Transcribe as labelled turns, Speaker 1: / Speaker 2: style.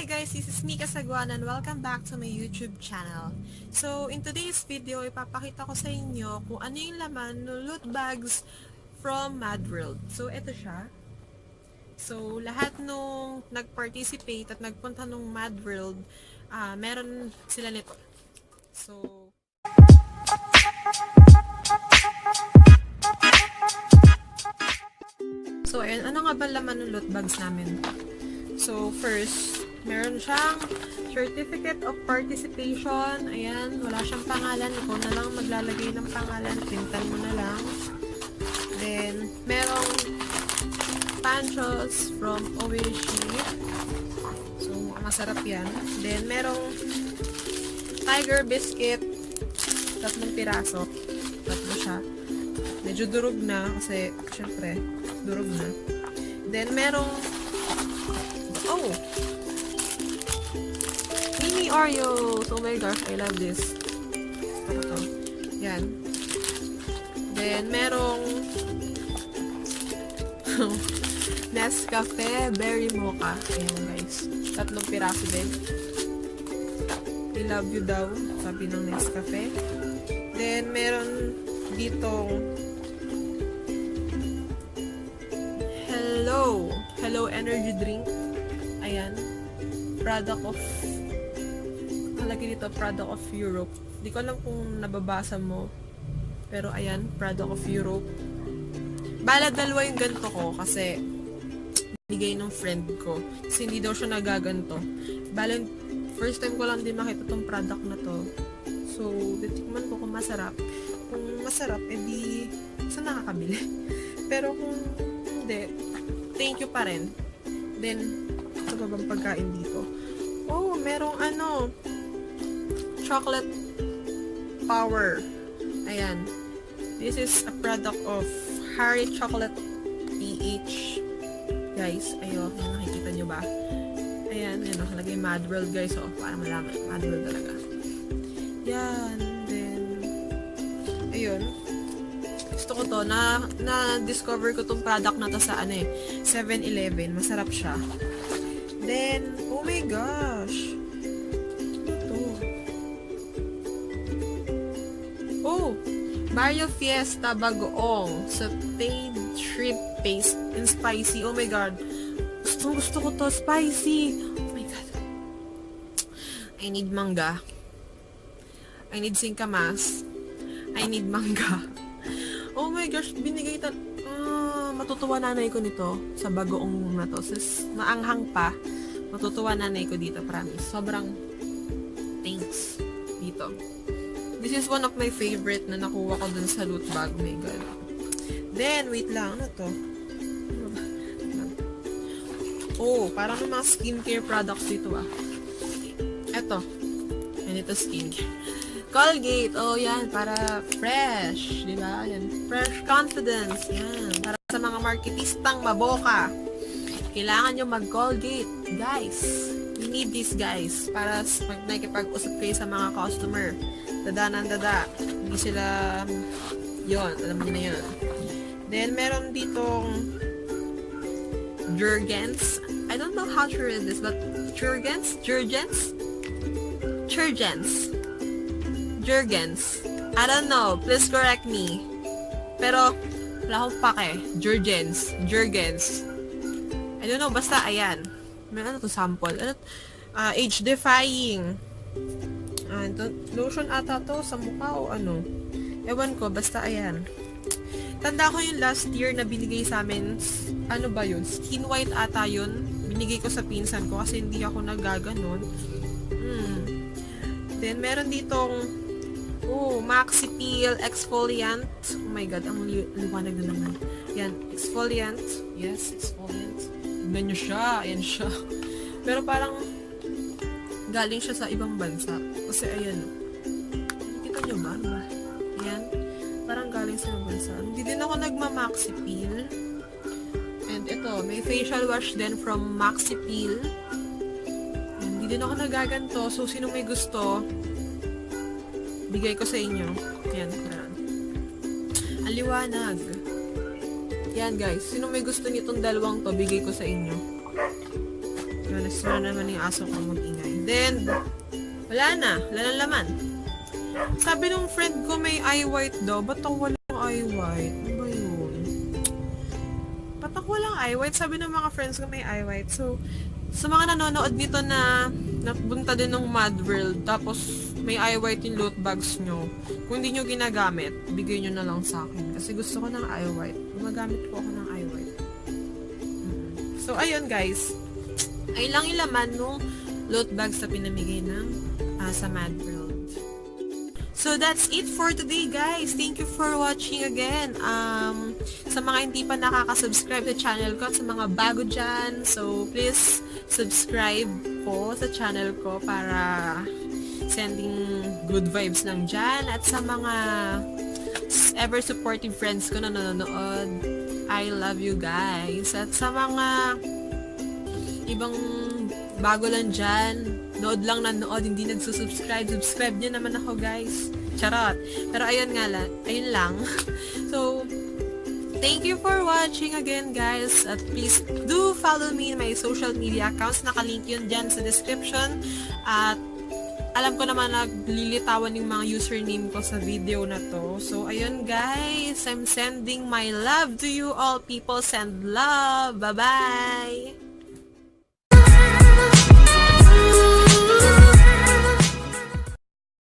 Speaker 1: guys, this is MICA SAGUAN and welcome back to my YouTube channel. So, in today's video, ipapakita ko sa inyo kung ano yung laman ng loot bags from MADWORLD. So, ito siya. So, lahat nung nag-participate at nagpunta nung MADWORLD, meron sila nito. So, ayun, ano nga ba laman ng loot bags namin? So, first, meron siyang certificate of participation. Ayan, wala siyang pangalan. Ikaw na lang maglalagay ng pangalan. Printan mo na lang. Then, merong panchos from Oishi. So, masarap yan. Then, merong tiger biscuit. 3 piraso. 3 siya. Medyo durog na kasi, syempre, durog na. Then, merong mini Oreos! Oh my gosh, I love this. Ito. Yan. Then, merong Nescafe Berry Mocha. Ayan guys. 3 piraso din. I love you daw. Sabi ng Nescafe. Then, meron ditong Hello energy drink. Ayan. Product of product of Europe. Di ko alam kung nababasa mo. Pero ayan, product of Europe. Bala 2 yung ganito ko kasi bigay ng friend ko. Kasi hindi daw siya nagaganto. Bala, first time ko lang din makita tong product na to. So, titikman ko kung masarap. Kung masarap, edi saan nakakabili? Pero kung hindi, thank you pa rin. Then, sa babang pagkain dito. Oh, merong chocolate power. Ayan. This is a product of Harry Chocolate PH. Guys, ayo, nakikita nyo ba? Ayan, yun, nakalagay MADWORLD guys. So, para malaman, MADWORLD talaga. Yan, then, ayun. Gusto ko to, na-discover ko tong product na to sa 7-Eleven. Masarap siya. Then, oh my gosh. Mario Fiesta Bagoong sauteed shrimp paste and spicy. Oh my god. Gusto ko to. Spicy. Oh my god. I need manga. I need singkamas. I need manga. Oh my gosh. Binigay matutuwa nanay ko nito sa bagoong na to. Sis, maanghang pa. Matutuwa nanay ko dito. Promise. Sobrang thanks dito. This is one of my favorite na nakuha ko dun sa loot bag. Oh my god. Then, wait lang. Ano to? Oh, parang may mga skincare products dito Eto. Ganito skincare. Colgate. Oh, yan. Para fresh. Diba? Yan. Fresh confidence. Yan. Para sa mga marketistang maboka. Kailangan nyo mag-Colgate. Guys. We need these guys. Para pag nakikipag-usap kayo sa mga customer. Dada. Hindi sila yon, alam niyo na yun. Then, meron ditong Jergens. I don't know how to read this, but Jergens? I don't know. Please correct me. Pero, wala akong pake. Jergens. I don't know. Basta, ayan. May to sample. Age-defying. Lotion ata to sa mukha o ano. Ewan ko, basta ayan. Tanda ko yung last year na binigay sa amin, ano ba yun? Skin white ata yun. Binigay ko sa pinsan ko kasi hindi ako nagaganon. Then, meron ditong Maxi Peel Exfoliant. Oh my god, ang liwanag na naman. Yan, exfoliant. Yes, exfoliant. Tignan nyo siya. Ayan siya. Pero parang galing siya sa ibang bansa. Kasi ayan. Kita nyo ba? Ayan. Parang galing sa ibang bansa. Hindi din ako nagma-Maxi Peel. And ito, may facial wash din from Maxi Peel. Hindi din ako nagaganto. So, sino may gusto, bigay ko sa inyo. Ayan. Ang liwanag. Yan guys. Sino may gusto nitong dalawang to, bigay ko sa inyo. Wala naman yung aso ko mag-ingay. Then, wala na laman. Sabi nung friend ko may eye white daw. Ba't ako walang eye white? Ano ba yun? Ba't ako walang eye white? Sabi ng mga friends ko may eye white. So, sa mga nanonood nito na napunta din ng MADWORLD, tapos may eye white yung loot bags nyo, kung hindi nyo ginagamit, bigay nyo na lang sa akin. Kasi gusto ko ng eye white. Gumagamit po ako ng eye white. So, ayun guys. Ay lang yung laman nung loot bags na pinamigay ng sa MADWORLD. So, that's it for today, guys. Thank you for watching again. Sa mga hindi pa nakaka-subscribe sa channel ko, sa mga bago dyan, so please subscribe po sa channel ko para sending good vibes lang dyan. At sa mga ever supportive friends ko na nanonood, I love you guys. At sa mga ibang bago lang dyan, nood lang nanood, hindi nagsusubscribe, subscribe nyo naman ako guys. Charot. Pero ayun lang. So, thank you for watching again guys. At please do follow me in my social media accounts. Nakalink yun dyan sa description. At alam ko naman naglilitawan yung mga username ko sa video na to. So, ayun guys. I'm sending my love to you all. People send love. Bye-bye!